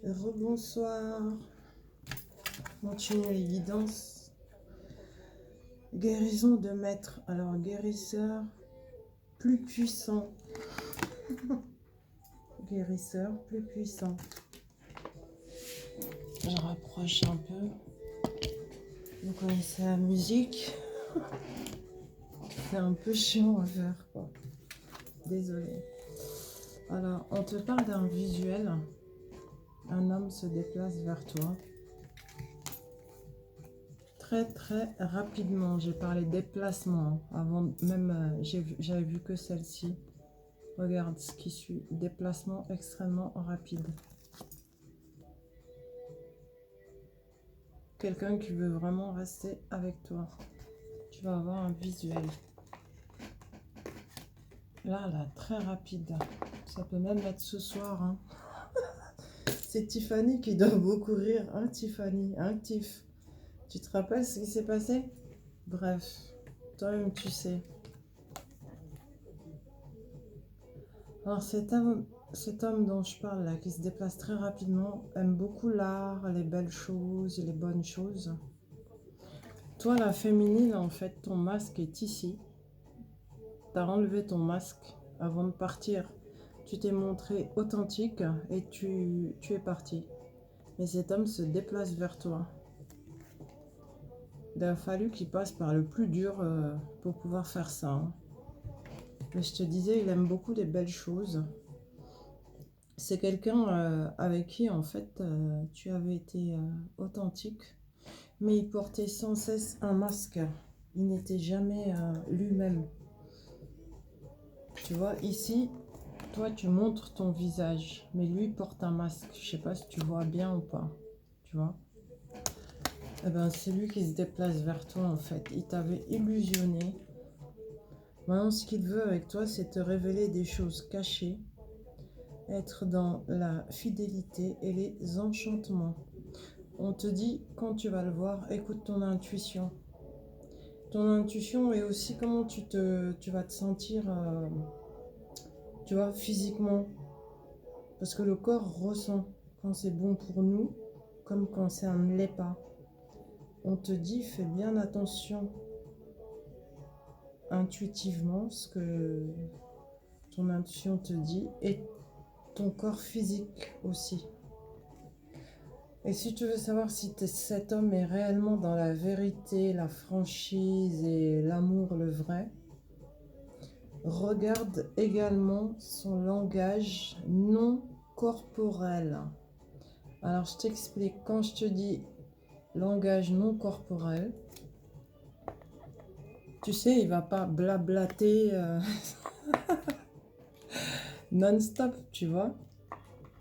Rebonsoir. Continue les guidances. Guérison de maître. Alors, guérisseur plus puissant. Guérisseur plus puissant. Je rapproche un peu. Vous connaissez la musique. C'est un peu chiant à faire, quoi. Désolée. Alors, on te parle d'un visuel. Un homme se déplace vers toi. Très rapidement. J'ai parlé déplacement. Avant même, j'avais vu que celle-ci. Regarde ce qui suit. Déplacement extrêmement rapide. Quelqu'un qui veut vraiment rester avec toi. Tu vas avoir un visuel. Là, très rapide. Ça peut même être ce soir. Hein. C'est Tiffany qui doit beaucoup rire. Hein, Tiffany? Hein, Tiff? Tu te rappelles ce qui s'est passé? Bref, toi-même tu sais. Alors cet homme dont je parle là, qui se déplace très rapidement, aime beaucoup l'art, les belles choses, les bonnes choses. Toi, la féminine, en fait, ton masque est ici. Tu as enlevé ton masque avant de partir. Tu t'es montré authentique et tu es parti. Mais cet homme se déplace vers toi. Il a fallu qu'il passe par le plus dur pour pouvoir faire ça. Hein. Mais je te disais, il aime beaucoup les belles choses. C'est quelqu'un avec qui, en fait, tu avais été authentique. Mais il portait sans cesse un masque. Il n'était jamais lui-même. Tu vois, ici, toi, tu montres ton visage. Mais lui porte un masque. Je sais pas si tu vois bien ou pas. Tu vois? Eh ben, c'est lui qui se déplace vers toi, en fait. Il t'avait illusionné. Maintenant, ce qu'il veut avec toi, c'est te révéler des choses cachées, être dans la fidélité et les enchantements. On te dit, quand tu vas le voir, écoute ton intuition. Ton intuition et aussi comment tu vas te sentir, tu vois, physiquement. Parce que le corps ressent quand c'est bon pour nous, comme quand ça ne l'est pas. On te dit, fais bien attention intuitivement ce que ton intuition te dit et ton corps physique aussi. Et si tu veux savoir si cet homme est réellement dans la vérité, la franchise et l'amour, le vrai, regarde également son langage non corporel. Alors je t'explique, quand je te dis langage non corporel, tu sais, il va pas blablater non-stop, tu vois.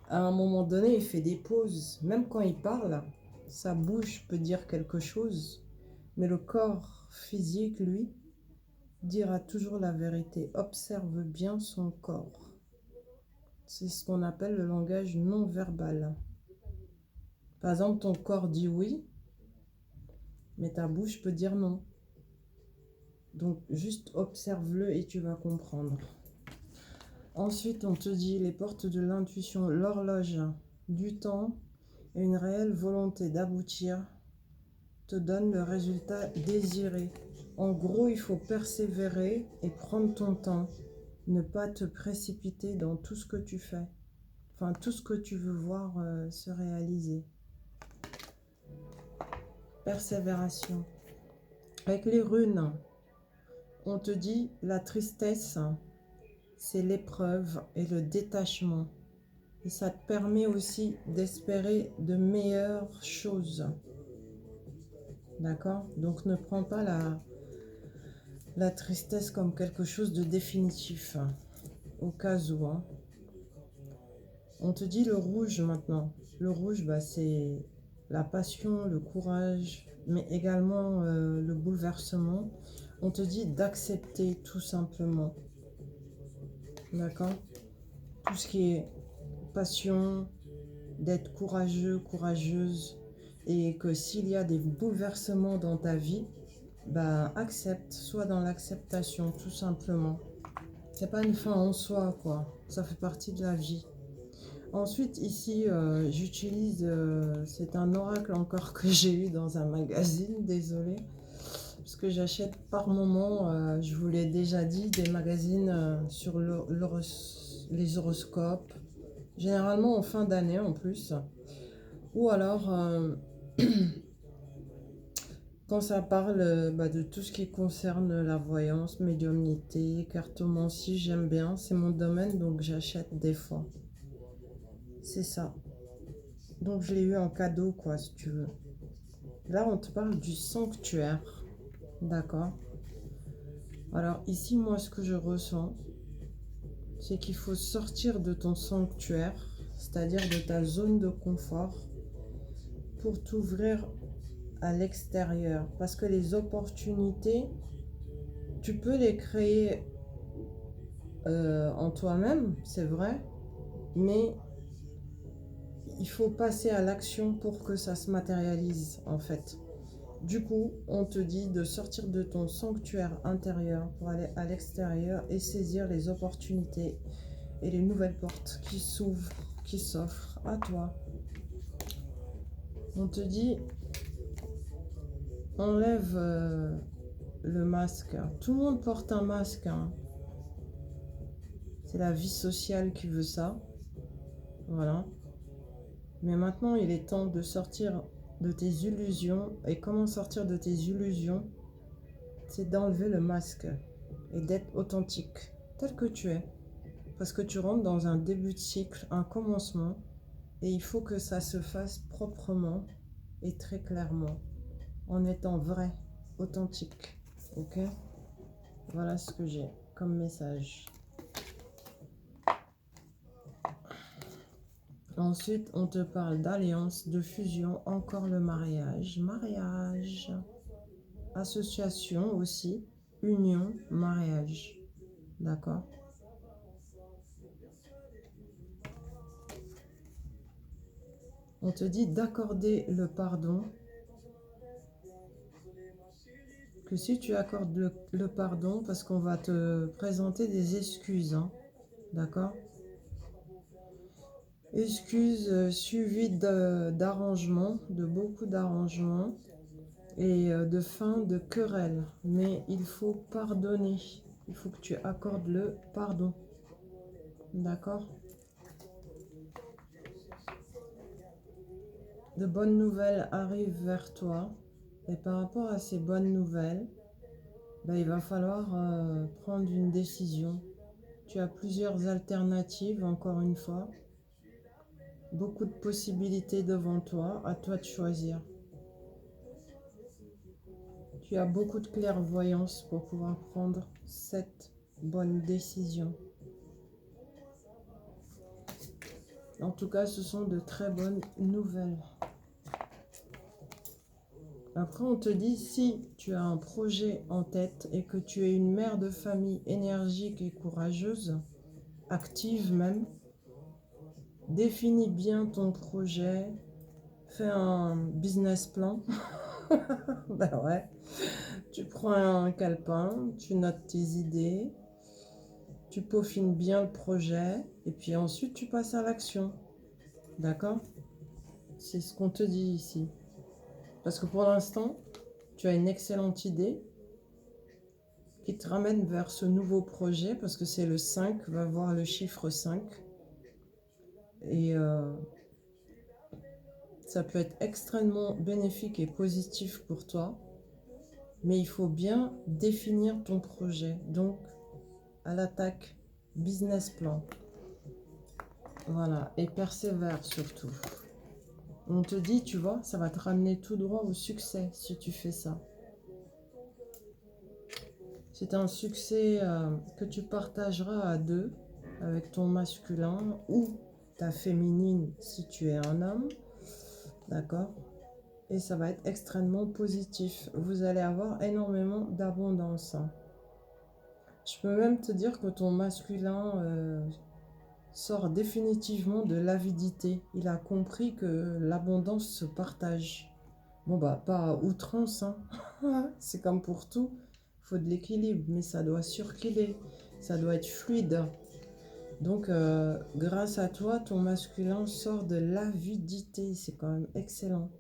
À un moment donné, il fait des pauses. Même quand il parle, sa bouche peut dire quelque chose, mais le corps physique, lui, dira toujours la vérité. Observe bien son corps. C'est ce qu'on appelle le langage non verbal. Par exemple, ton corps dit oui, mais ta bouche peut dire non. Donc, juste observe-le et tu vas comprendre. Ensuite, on te dit les portes de l'intuition, l'horloge du temps et une réelle volonté d'aboutir te donne le résultat désiré. En gros, il faut persévérer et prendre ton temps. Ne pas te précipiter dans tout ce que tu fais. Enfin, tout ce que tu veux voir se réaliser. Persévération. Avec les runes, on te dit la tristesse, c'est l'épreuve et le détachement. Et ça te permet aussi d'espérer de meilleures choses. D'accord? Donc ne prends pas la tristesse comme quelque chose de définitif. Au cas où. Hein. On te dit le rouge maintenant. Le rouge, bah, c'est la passion, le courage, mais également le bouleversement. On te dit d'accepter tout simplement. D'accord? Tout ce qui est passion, d'être courageux, courageuse, et que s'il y a des bouleversements dans ta vie, bah, accepte, sois dans l'acceptation, tout simplement. C'est pas une fin en soi, quoi. Ça fait partie de la vie. Ensuite, ici, j'utilise, c'est un oracle encore que j'ai eu dans un magazine, désolé, parce que j'achète par moment, je vous l'ai déjà dit, des magazines sur les horoscopes, généralement en fin d'année en plus, ou alors quand ça parle bah, de tout ce qui concerne la voyance, médiumnité, cartomancie, j'aime bien, c'est mon domaine, donc j'achète des fois. C'est ça. Donc je l'ai eu en cadeau, quoi, si tu veux. Là, on te parle du sanctuaire. D'accord. Alors ici, moi, ce que je ressens, c'est qu'il faut sortir de ton sanctuaire, c'est-à-dire de ta zone de confort, pour t'ouvrir à l'extérieur. Parce que les opportunités, tu peux les créer en toi-même, c'est vrai, mais il faut passer à l'action pour que ça se matérialise, en fait. Du coup, on te dit de sortir de ton sanctuaire intérieur pour aller à l'extérieur et saisir les opportunités et les nouvelles portes qui s'ouvrent, qui s'offrent à toi. On te dit, enlève le masque. Tout le monde porte un masque, hein. C'est la vie sociale qui veut ça. Voilà. Mais maintenant, il est temps de sortir de tes illusions. Et comment sortir de tes illusions? C'est d'enlever le masque et d'être authentique, tel que tu es. Parce que tu rentres dans un début de cycle, un commencement, et il faut que ça se fasse proprement et très clairement, en étant vrai, authentique. Ok? Voilà ce que j'ai comme message. Ensuite, on te parle d'alliance, de fusion, encore le mariage. Mariage. Association aussi. Union, mariage. D'accord? On te dit d'accorder le pardon. Que si tu accordes le pardon, parce qu'on va te présenter des excuses. Hein, d'accord? Excuses suivies d'arrangements, de beaucoup d'arrangements et de fin de querelles. Mais il faut pardonner. Il faut que tu accordes le pardon. D'accord? De bonnes nouvelles arrivent vers toi. Et par rapport à ces bonnes nouvelles, ben, il va falloir prendre une décision. Tu as plusieurs alternatives, encore une fois. Beaucoup de possibilités devant toi, à toi de choisir. Tu as beaucoup de clairvoyance pour pouvoir prendre cette bonne décision. En tout cas, ce sont de très bonnes nouvelles. Après, on te dit, si tu as un projet en tête et que tu es une mère de famille énergique et courageuse, active même, définis bien ton projet, fais un business plan. Ben ouais. Tu prends un calepin, tu notes tes idées, tu peaufines bien le projet et puis ensuite tu passes à l'action. D'accord? C'est ce qu'on te dit ici. Parce que pour l'instant, tu as une excellente idée qui te ramène vers ce nouveau projet parce que c'est le 5, va voir le chiffre 5. Et ça peut être extrêmement bénéfique et positif pour toi. Mais il faut bien définir ton projet. Donc, à l'attaque, business plan. Voilà, et persévère surtout. On te dit, tu vois, ça va te ramener tout droit au succès si tu fais ça. C'est un succès que tu partageras à deux avec ton masculin ou ta féminine si tu es un homme. D'accord? Et ça va être extrêmement positif. Vous allez avoir énormément d'abondance. Je peux même te dire que ton masculin sort définitivement de l'avidité. Il a compris que l'abondance se partage. Bon bah pas à outrance, hein. C'est comme pour tout. Il faut de l'équilibre, mais ça doit circuler. Ça doit être fluide. Donc, grâce à toi, ton masculin sort de l'avidité. C'est quand même excellent.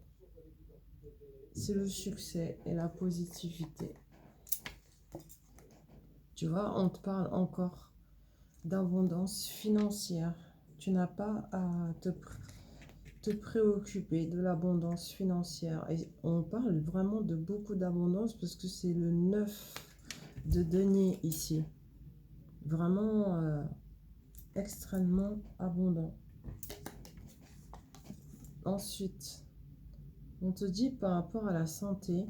C'est le succès et la positivité. Tu vois, on te parle encore d'abondance financière. Tu n'as pas à te préoccuper de l'abondance financière. Et on parle vraiment de beaucoup d'abondance parce que c'est le 9 de denier ici. Vraiment extrêmement abondant. Ensuite, on te dit par rapport à la santé,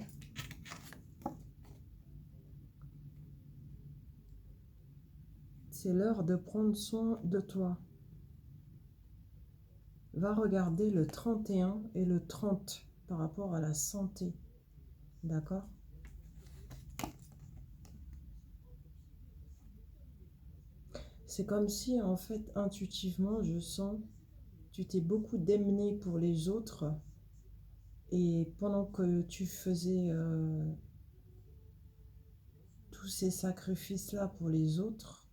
c'est l'heure de prendre soin de toi. Va regarder le 31 et le 30 par rapport à la santé. D'accord? C'est comme si, en fait, intuitivement, je sens, tu t'es beaucoup démené pour les autres. Et pendant que tu faisais tous ces sacrifices-là pour les autres,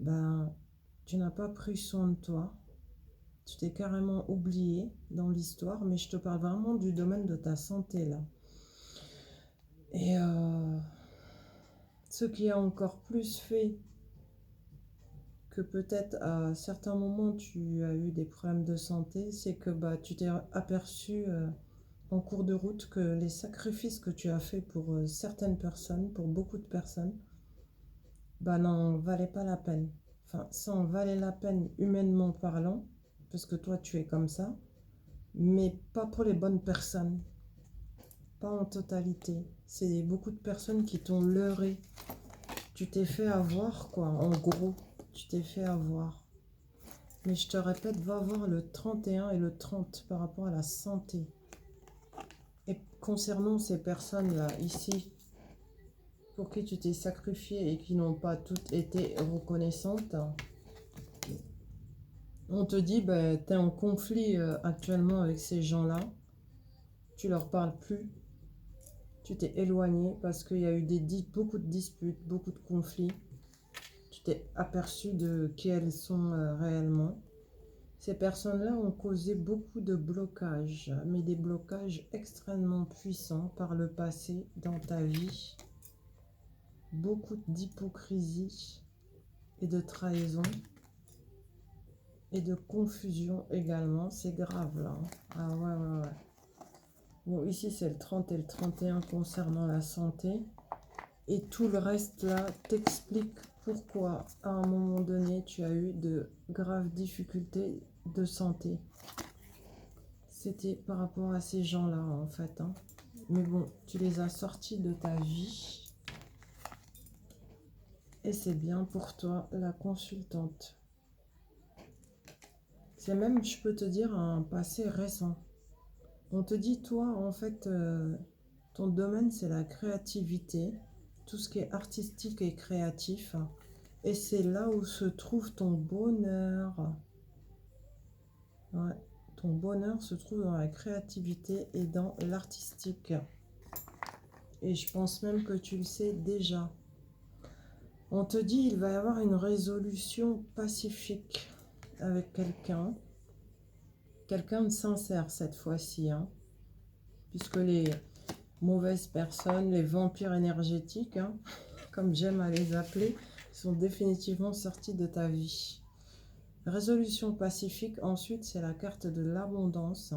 ben, tu n'as pas pris soin de toi. Tu t'es carrément oublié dans l'histoire, mais je te parle vraiment du domaine de ta santé, là. Et ce qui a encore plus fait que peut-être à certains moments tu as eu des problèmes de santé, c'est que bah, tu t'es aperçu en cours de route que les sacrifices que tu as fait pour certaines personnes, pour beaucoup de personnes, bah, n'en valaient pas la peine. Enfin, ça en valait la peine humainement parlant, parce que toi tu es comme ça, mais pas pour les bonnes personnes, pas en totalité. C'est beaucoup de personnes qui t'ont leurré. Tu t'es fait avoir, quoi, en gros, tu t'es fait avoir. Mais je te répète, va voir le 31 et le 30 par rapport à la santé. Et concernant ces personnes-là, ici, pour qui tu t'es sacrifié et qui n'ont pas toutes été reconnaissantes, on te dit, ben, tu es en conflit actuellement avec ces gens-là. Tu leur parles plus. Tu t'es éloigné parce qu'il y a eu beaucoup de disputes, beaucoup de conflits. Tu t'es aperçu de qui elles sont réellement. Ces personnes-là ont causé beaucoup de blocages, mais des blocages extrêmement puissants par le passé dans ta vie. Beaucoup d'hypocrisie et de trahison et de confusion également. C'est grave là. Ah ouais, ouais, ouais. Bon, ici c'est le 30 et le 31 concernant la santé. Et tout le reste là t'explique pourquoi à un moment donné tu as eu de graves difficultés de santé. C'était par rapport à ces gens-là, en fait. Hein. Mais bon, tu les as sortis de ta vie. Et c'est bien pour toi, la consultante. C'est même, je peux te dire, un passé récent. On te dit, toi, en fait, ton domaine, c'est la créativité. Tout ce qui est artistique et créatif. Et c'est là où se trouve ton bonheur. Ouais. Ton bonheur se trouve dans la créativité et dans l'artistique. Et je pense même que tu le sais déjà. On te dit il va y avoir une résolution pacifique avec quelqu'un. Quelqu'un de sincère cette fois-ci. Hein, puisque les mauvaises personnes, les vampires énergétiques, hein, comme j'aime à les appeler, sont définitivement sortis de ta vie. Résolution pacifique, ensuite, c'est la carte de l'abondance.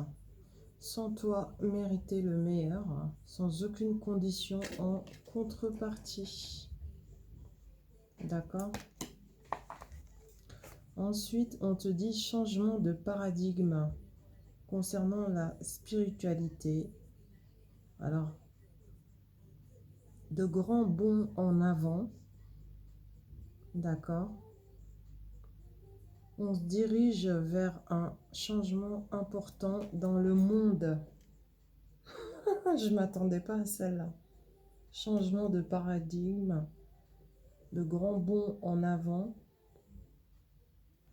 Sans toi mériter le meilleur, sans aucune condition en contrepartie. D'accord? Ensuite, on te dit changement de paradigme concernant la spiritualité. Alors, de grands bonds en avant. D'accord? On se dirige vers un changement important dans le monde. Je ne m'attendais pas à celle-là. Changement de paradigme, de grands bonds en avant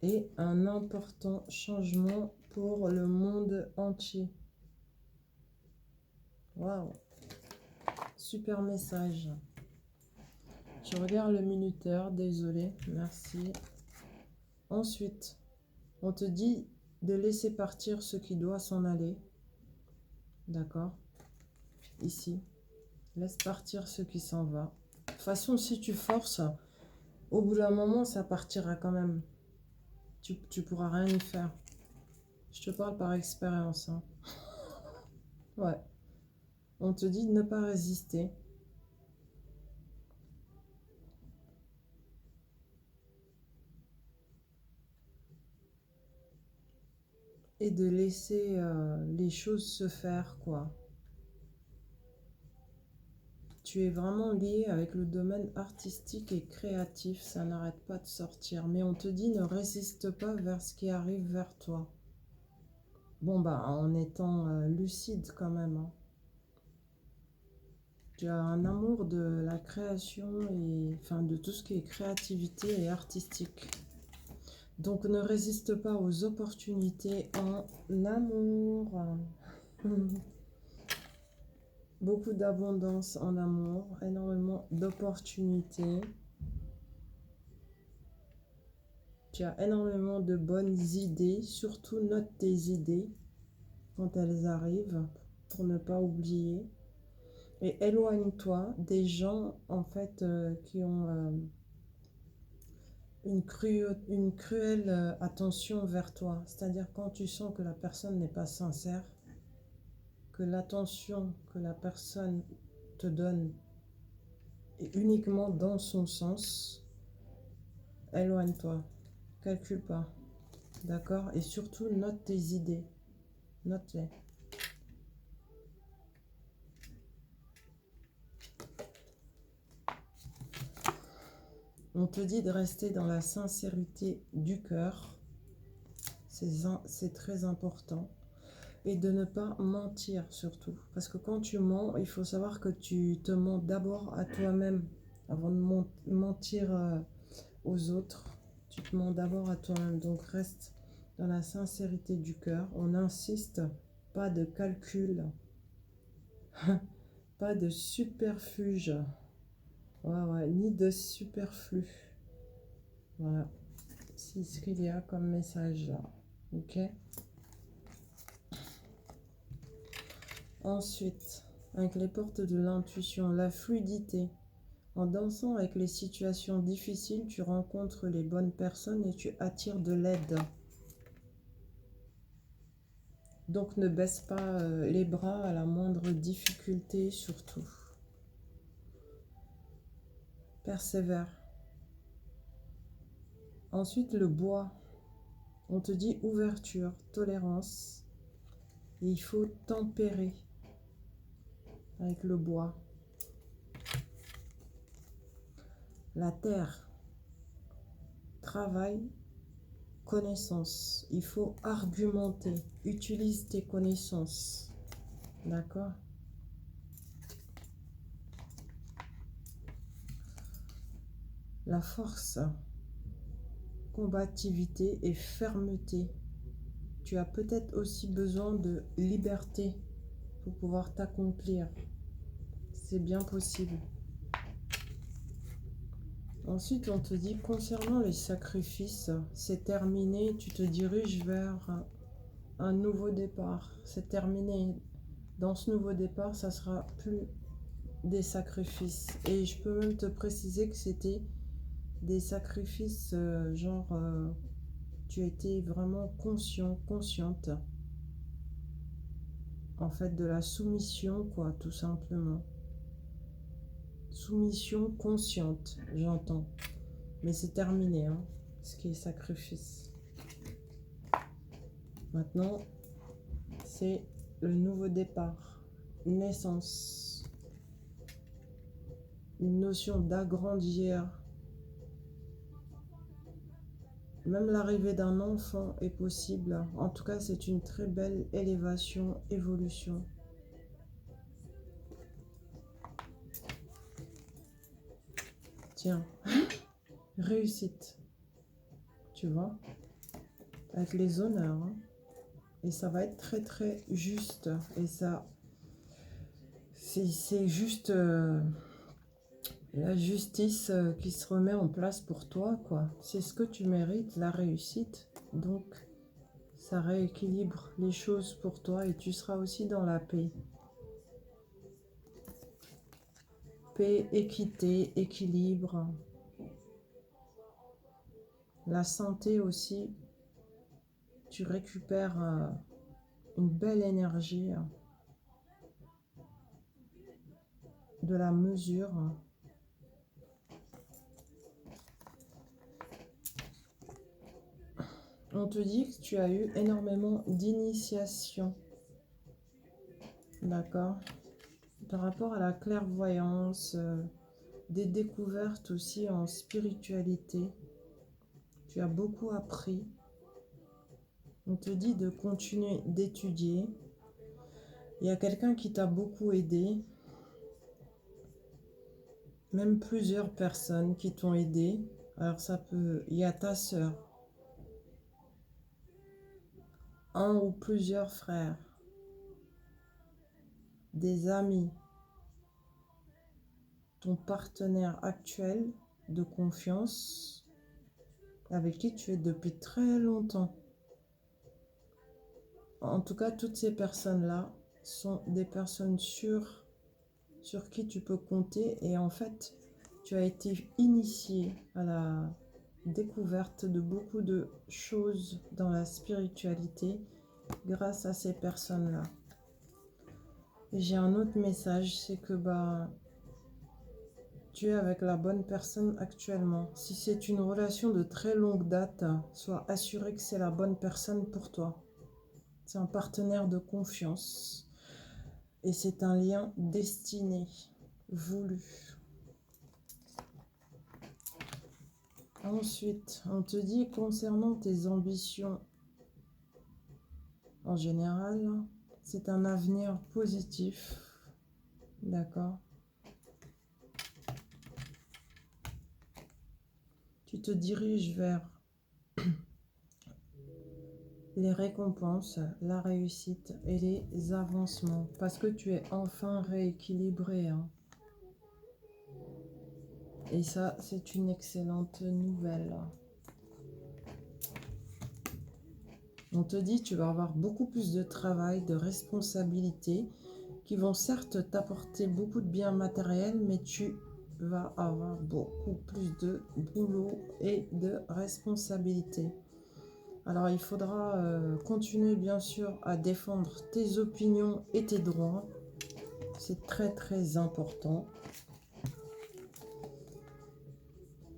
et un important changement pour le monde entier. Waouh! Super message. Je regarde le minuteur, désolé, merci. Ensuite, on te dit de laisser partir ce qui doit s'en aller. D'accord? Ici. Laisse partir ce qui s'en va. De toute façon, si tu forces, au bout d'un moment, ça partira quand même. Tu pourras rien y faire. Je te parle par expérience. Hein. Ouais. On te dit de ne pas résister. Et de laisser les choses se faire, quoi. Tu es vraiment lié avec le domaine artistique et créatif, ça n'arrête pas de sortir. Mais on te dit ne résiste pas vers ce qui arrive vers toi. Bon, bah, en étant lucide quand même. Hein. Tu as un amour de la création et enfin de tout ce qui est créativité et artistique. Donc ne résiste pas aux opportunités en amour. Beaucoup d'abondance en amour, énormément d'opportunités. Tu as énormément de bonnes idées, surtout note tes idées quand elles arrivent pour ne pas oublier. Et éloigne-toi des gens en fait qui ont une cruelle attention vers toi. C'est-à-dire quand tu sens que la personne n'est pas sincère, que l'attention que la personne te donne est uniquement dans son sens, éloigne-toi. Calcule pas. D'accord? Et surtout, note tes idées. Note-les. On te dit de rester dans la sincérité du cœur. C'est très important. Et de ne pas mentir surtout. Parce que quand tu mens, il faut savoir que tu te mens d'abord à toi-même. Avant de mentir aux autres, tu te mens d'abord à toi-même. Donc reste dans la sincérité du cœur. On insiste, pas de calcul, pas de superfuge. Ouais, ni de superflu. Voilà. C'est ce qu'il y a comme message là. Ok. Ensuite, avec les portes de l'intuition, la fluidité. En dansant avec les situations difficiles, tu rencontres les bonnes personnes et tu attires de l'aide. Donc ne baisse pas les bras à la moindre difficulté surtout. Persévère. Ensuite, le bois. On te dit ouverture, tolérance. Et il faut tempérer avec le bois. La terre. Travail, connaissance. Il faut argumenter. Utilise tes connaissances. D'accord? La force, combativité et fermeté. Tu as peut-être aussi besoin de liberté pour pouvoir t'accomplir. C'est bien possible. Ensuite, on te dit, concernant les sacrifices, c'est terminé, tu te diriges vers un nouveau départ. C'est terminé. Dans ce nouveau départ, ça sera plus des sacrifices. Et je peux même te préciser que c'était des sacrifices tu étais vraiment consciente en fait de la soumission quoi, tout simplement. Soumission consciente, j'entends. Mais c'est terminé, hein, ce qui est sacrifice. Maintenant, c'est le nouveau départ, naissance, une notion d'agrandir. Même l'arrivée d'un enfant est possible. En tout cas, c'est une très belle élévation, évolution. Tiens, réussite, tu vois, avec les honneurs. Hein. Et ça va être très très juste. Et ça, c'est juste La justice qui se remet en place pour toi, quoi. C'est ce que tu mérites, la réussite. Donc, ça rééquilibre les choses pour toi et tu seras aussi dans la paix. Paix, équité, équilibre. La santé aussi, tu récupères une belle énergie, de la mesure. On te dit que tu as eu énormément d'initiations, d'accord? Par rapport à la clairvoyance, des découvertes aussi en spiritualité. Tu as beaucoup appris. On te dit de continuer d'étudier. Il y a quelqu'un qui t'a beaucoup aidé. Même plusieurs personnes qui t'ont aidé. Alors ça peut... Il y a ta sœur. Un ou plusieurs frères. Des amis. Ton partenaire actuel de confiance. Avec qui tu es depuis très longtemps. En tout cas, toutes ces personnes-là sont des personnes sûres sur qui tu peux compter. Et en fait, tu as été initié à la découverte de beaucoup de choses dans la spiritualité grâce à ces personnes-là. Et j'ai un autre message, c'est que tu es avec la bonne personne actuellement. Si c'est une relation de très longue date, sois assuré que c'est la bonne personne pour toi. C'est un partenaire de confiance. Et c'est un lien destiné, voulu. Ensuite, on te dit concernant tes ambitions en général, c'est un avenir positif. D'accord? Tu te diriges vers les récompenses, la réussite et les avancements. Parce que tu es enfin rééquilibré. Hein. Et ça, c'est une excellente nouvelle. On te dit que tu vas avoir beaucoup plus de travail, de responsabilités qui vont certes t'apporter beaucoup de biens matériels, mais tu vas avoir beaucoup plus de boulot et de responsabilités. Alors il faudra continuer bien sûr à défendre tes opinions et tes droits. C'est très très important.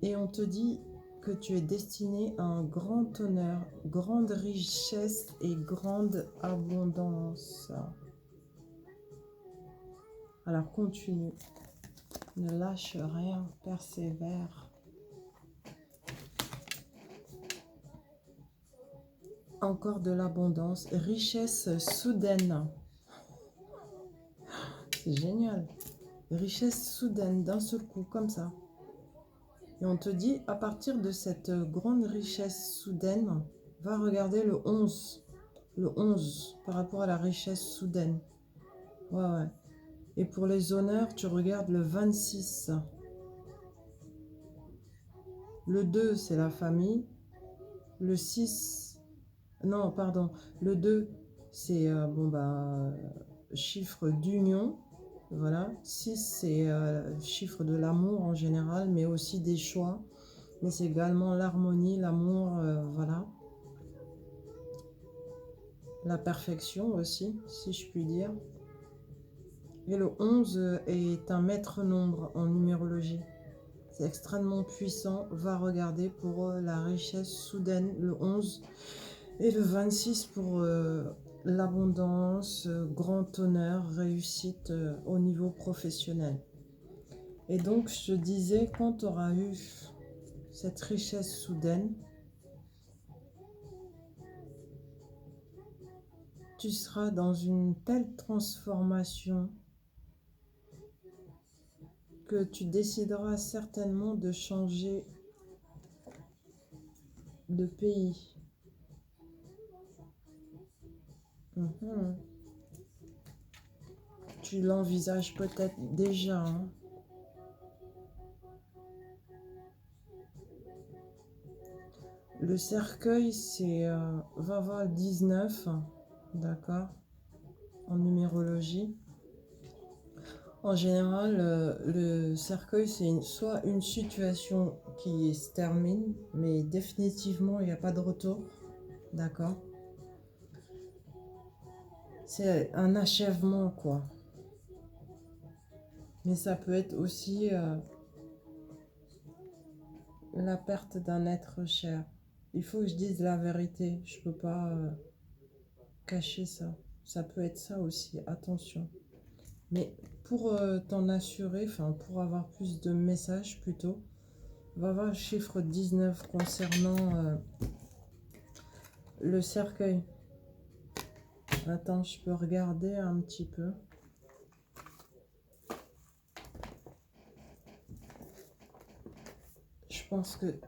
Et on te dit que tu es destiné à un grand honneur, grande richesse et grande abondance. Alors continue, ne lâche rien, persévère. Encore de l'abondance, richesse soudaine. C'est génial. Richesse soudaine, d'un seul coup, comme ça. Et on te dit, à partir de cette grande richesse soudaine, va regarder le 11. Le 11, par rapport à la richesse soudaine. Ouais, ouais. Et pour les honneurs, tu regardes le 26. Le 2, c'est la famille. Le 6, non, pardon. Le 2, c'est chiffre d'union. Voilà. 6, c'est chiffre de l'amour en général, mais aussi des choix. Mais c'est également l'harmonie, l'amour, voilà. La perfection aussi, si je puis dire. Et le 11 est un maître nombre en numérologie. C'est extrêmement puissant. Va regarder pour la richesse soudaine, le 11. Et le 26 pour l'abondance, grand honneur, réussite au niveau professionnel. Et donc, je te disais, quand tu auras eu cette richesse soudaine, tu seras dans une telle transformation que tu décideras certainement de changer de pays. Tu l'envisages peut-être déjà. Hein. Le cercueil, c'est Vava 19, d'accord, en numérologie. En général, le cercueil, c'est soit une situation qui se termine, mais définitivement, il n'y a pas de retour, d'accord. C'est un achèvement, quoi. Mais ça peut être aussi la perte d'un être cher. Il faut que je dise la vérité, je peux pas cacher ça. Ça peut être ça aussi, attention. Mais pour t'en assurer, enfin pour avoir plus de messages plutôt, va voir le chiffre 19 concernant le cercueil. Attends, je peux regarder un petit peu. Je pense que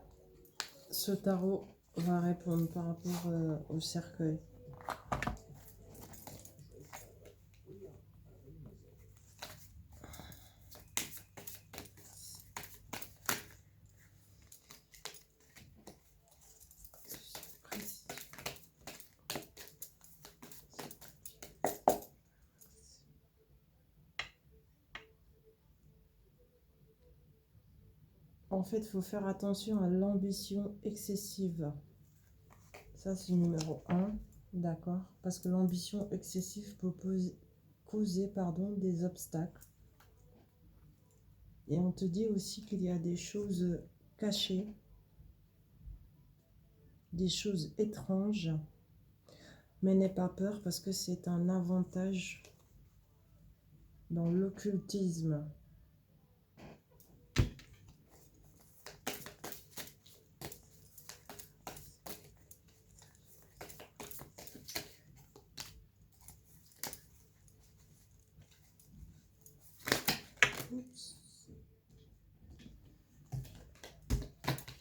ce tarot va répondre par rapport au cercueil. En fait, il faut faire attention à l'ambition excessive. Ça, c'est numéro 1, d'accord? Parce que l'ambition excessive peut causer des obstacles. Et on te dit aussi qu'il y a des choses cachées, des choses étranges. Mais n'aie pas peur parce que c'est un avantage dans l'occultisme.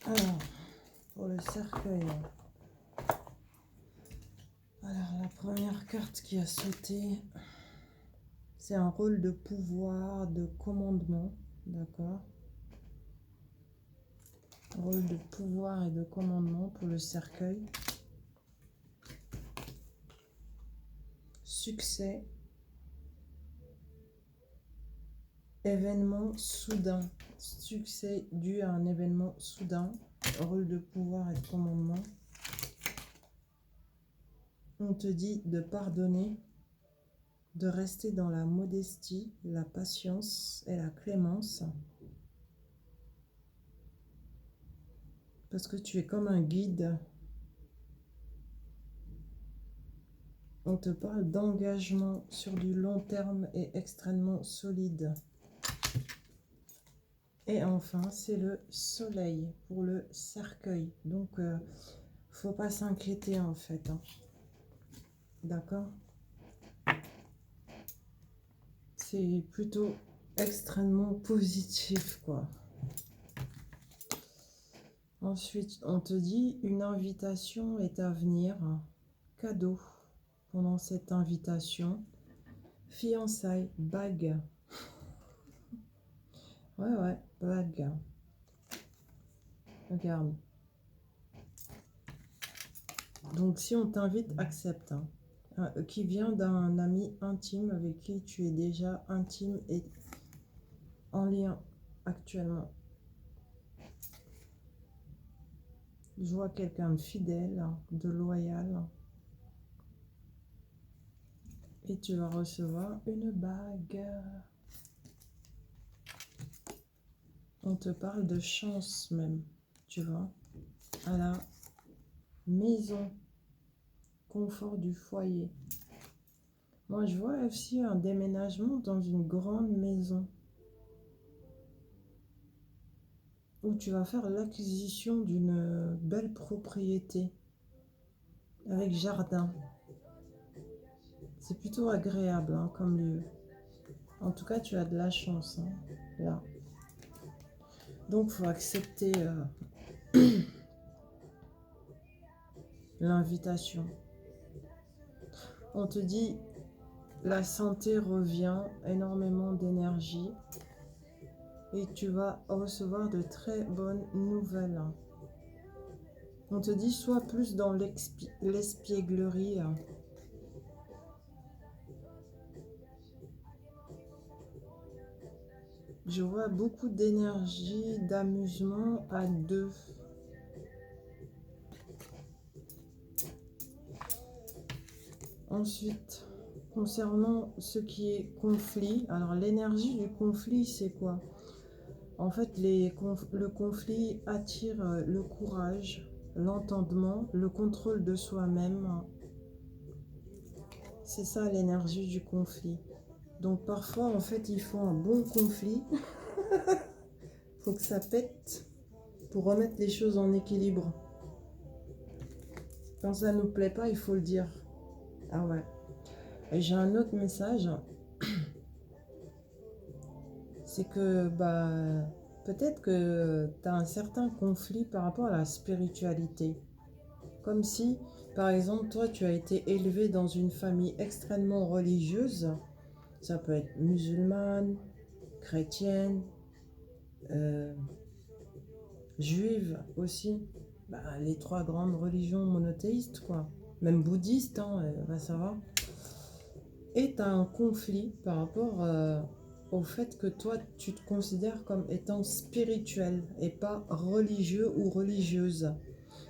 Alors, pour le cercueil. Alors, la première carte qui a sauté, c'est un rôle de pouvoir, de commandement, d'accord? Rôle de pouvoir et de commandement pour le cercueil. Succès. Événement soudain. Succès dû à un événement soudain. Rôle de pouvoir et de commandement. On te dit de pardonner, de rester dans la modestie, la patience et la clémence. Parce que tu es comme un guide. On te parle d'engagement sur du long terme et extrêmement solide. Et enfin, c'est le soleil pour le cercueil. Donc, faut pas s'inquiéter en fait. Hein. D'accord? C'est plutôt extrêmement positif, quoi. Ensuite, on te dit une invitation est à venir. Cadeau pendant cette invitation. Fiançailles, bague. Ouais, bague. Regarde. Donc, si on t'invite, accepte. Hein. Qui vient d'un ami intime avec qui tu es déjà intime et en lien actuellement. Je vois quelqu'un de fidèle, de loyal. Et tu vas recevoir une bague. On te parle de chance même, tu vois. À la maison, confort du foyer. Moi, je vois aussi un déménagement dans une grande maison. Où tu vas faire l'acquisition d'une belle propriété. Avec jardin. C'est plutôt agréable hein, comme lieu. En tout cas, tu as de la chance. Hein, là. Donc, il faut accepter l'invitation. On te dit, la santé revient, énormément d'énergie. Et tu vas recevoir de très bonnes nouvelles. On te dit soit plus dans l'espièglerie. Je vois beaucoup d'énergie, d'amusement à deux. Ensuite, concernant ce qui est conflit, alors l'énergie du conflit, c'est quoi? En fait, le conflit attire le courage, l'entendement, le contrôle de soi-même. C'est ça l'énergie du conflit. Donc parfois, en fait, il faut un bon conflit. Faut que ça pète pour remettre les choses en équilibre. Quand ça nous plaît pas, il faut le dire. Ah ouais. Et j'ai un autre message. C'est que bah peut-être que tu as un certain conflit par rapport à la spiritualité. Comme si, par exemple, toi, tu as été élevé dans une famille extrêmement religieuse. Ça peut être musulmane, chrétienne, euh, juive aussi. Bah, les trois grandes religions monothéistes, quoi. Même bouddhiste, hein, bah, ça va. Et tu as un conflit par rapport au fait que toi, tu te considères comme étant spirituel et pas religieux ou religieuse.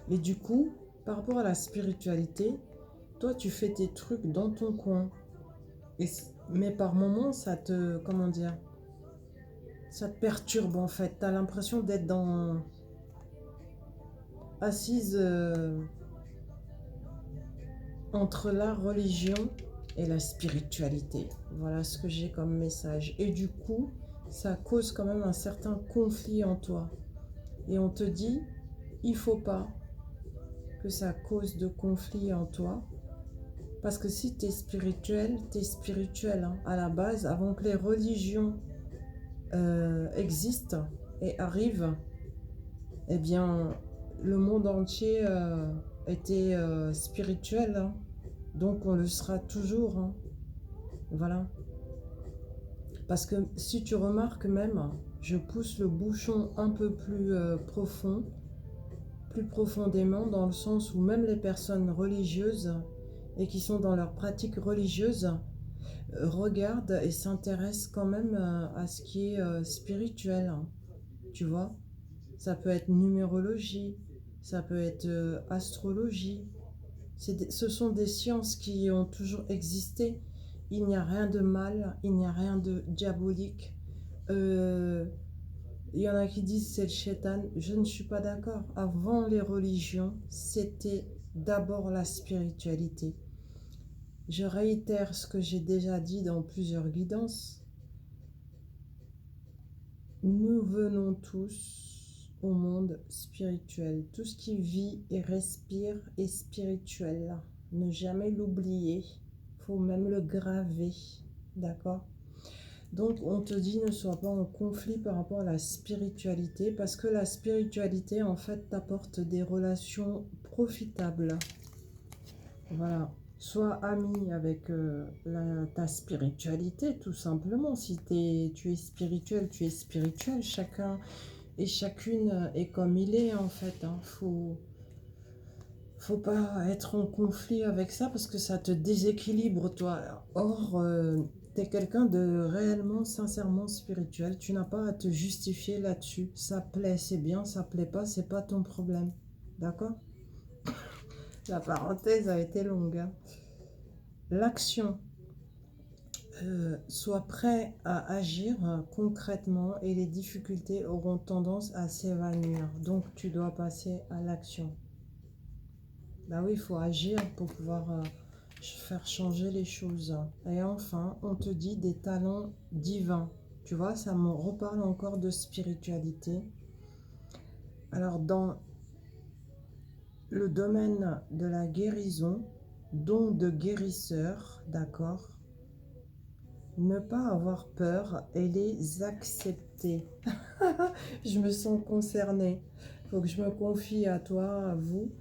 Et du coup, par rapport à la spiritualité, toi, tu fais tes trucs dans ton coin. Mais par moments, ça te, comment dire, ça te perturbe en fait. Tu as l'impression d'être assise entre la religion et la spiritualité. Voilà ce que j'ai comme message. Et du coup, ça cause quand même un certain conflit en toi. Et on te dit, il faut pas que ça cause de conflit en toi. Parce que si tu es spirituel, tu es spirituel. Hein. À la base, avant que les religions existent et arrivent, eh bien, le monde entier était spirituel. Hein. Donc, on le sera toujours. Hein. Voilà. Parce que si tu remarques même, je pousse le bouchon un peu plus profond, plus profondément, dans le sens où même les personnes religieuses et qui sont dans leur pratique religieuse regardent et s'intéressent quand même à ce qui est spirituel. Hein. Tu vois, ça peut être numérologie, ça peut être astrologie. Ce sont des sciences qui ont toujours existé. Il n'y a rien de mal, il n'y a rien de diabolique. Il y en a qui disent c'est le shaitan. Je ne suis pas d'accord. Avant les religions, c'était d'abord la spiritualité. Je réitère ce que j'ai déjà dit dans plusieurs guidances. Nous venons tous au monde spirituel. Tout ce qui vit et respire est spirituel. Ne jamais l'oublier. Il faut même le graver. D'accord? Donc on te dit ne sois pas en conflit par rapport à la spiritualité parce que la spiritualité en fait t'apporte des relations profitables. Voilà. Sois ami avec ta spiritualité tout simplement. Si tu es spirituel, tu es spirituel. Chacun et chacune est comme il est en fait. Hein. Faut pas être en conflit avec ça parce que ça te déséquilibre toi. Or, tu es quelqu'un de réellement, sincèrement spirituel. Tu n'as pas à te justifier là-dessus. Ça plaît, c'est bien. Ça plaît pas, c'est pas ton problème. D'accord? La parenthèse a été longue. Hein. L'action. Sois prêt à agir concrètement et les difficultés auront tendance à s'évanouir. Donc, tu dois passer à l'action. Bah oui, il faut agir pour pouvoir faire changer les choses. Et enfin, on te dit des talents divins. Tu vois, ça me reparle encore de spiritualité. Alors, dans le domaine de la guérison, don de guérisseur, d'accord? Ne pas avoir peur et les accepter. Je me sens concernée. Il faut que je me confie à toi, à vous.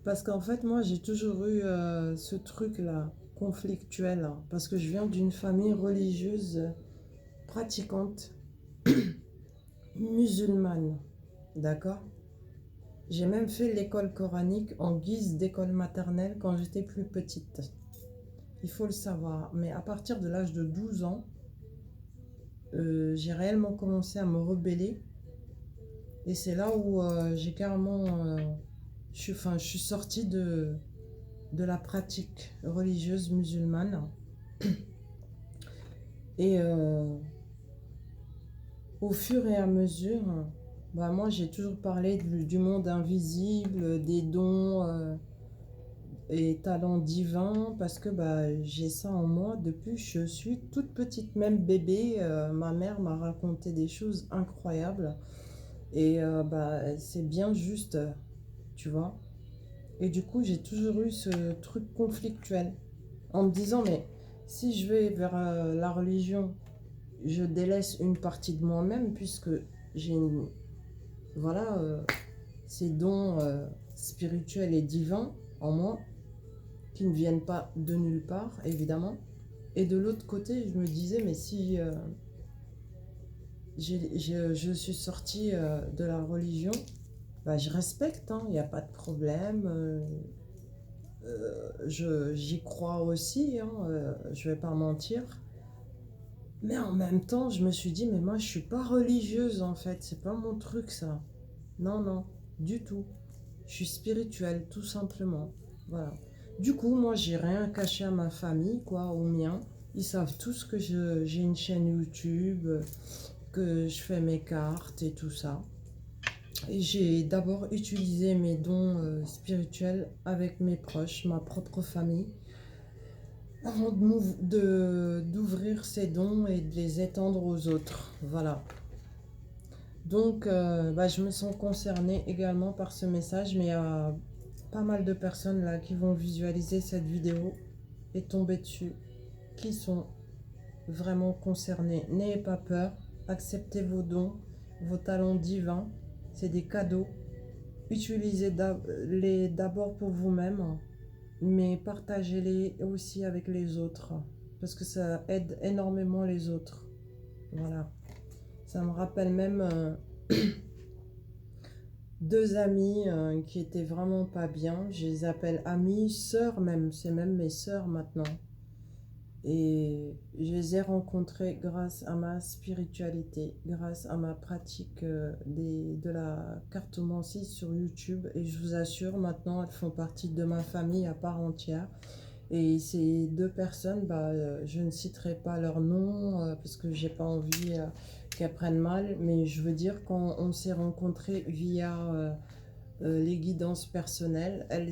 Parce qu'en fait, moi, j'ai toujours eu ce truc-là, conflictuel. Hein, parce que je viens d'une famille religieuse pratiquante, musulmane. D'accord? J'ai même fait l'école coranique en guise d'école maternelle quand j'étais plus petite. Il faut le savoir. Mais à partir de l'âge de 12 ans, j'ai réellement commencé à me rebeller. Et c'est là où j'ai carrément... je suis sortie de la pratique religieuse musulmane. Et au fur et à mesure, bah moi j'ai toujours parlé du monde invisible, des dons et talents divins, parce que bah, j'ai ça en moi depuis que je suis toute petite, même bébé. Ma mère m'a raconté des choses incroyables. Et bah, c'est bien juste, tu vois. Et du coup, j'ai toujours eu ce truc conflictuel en me disant, mais si je vais vers la religion, je délaisse une partie de moi-même puisque j'ai voilà, ces dons spirituels et divins en moi qui ne viennent pas de nulle part, évidemment. Et de l'autre côté, je me disais, mais si je suis sortie de la religion, bah, je respecte, il n'y a pas de problème. J'y crois aussi, je vais pas mentir. Mais en même temps, je me suis dit, mais moi, je suis pas religieuse en fait, c'est pas mon truc ça. Non, non, du tout. Je suis spirituelle, tout simplement. Voilà. Du coup, moi, j'ai rien caché à ma famille, quoi, aux miens. Ils savent tous que j'ai une chaîne YouTube, que je fais mes cartes et tout ça. Et j'ai d'abord utilisé mes dons spirituels avec mes proches, ma propre famille, avant d'ouvrir ces dons et de les étendre aux autres. Voilà. Donc, bah, je me sens concernée également par ce message, mais il y a pas mal de personnes là qui vont visualiser cette vidéo et tomber dessus, qui sont vraiment concernées. N'ayez pas peur, acceptez vos dons, vos talents divins, c'est des cadeaux. Utilisez-les d'abord pour vous-même, mais partagez-les aussi avec les autres, parce que ça aide énormément les autres. Voilà. Ça me rappelle même deux amies qui étaient vraiment pas bien. Je les appelle amies, sœurs même. C'est même mes sœurs maintenant. Et je les ai rencontrées grâce à ma spiritualité, grâce à ma pratique de la cartomancie sur YouTube. Et je vous assure, maintenant, elles font partie de ma famille à part entière. Et ces deux personnes, bah, je ne citerai pas leur nom parce que j'ai pas envie qu'elles prennent mal. Mais je veux dire, quand on s'est rencontrés via les guidances personnelles, elles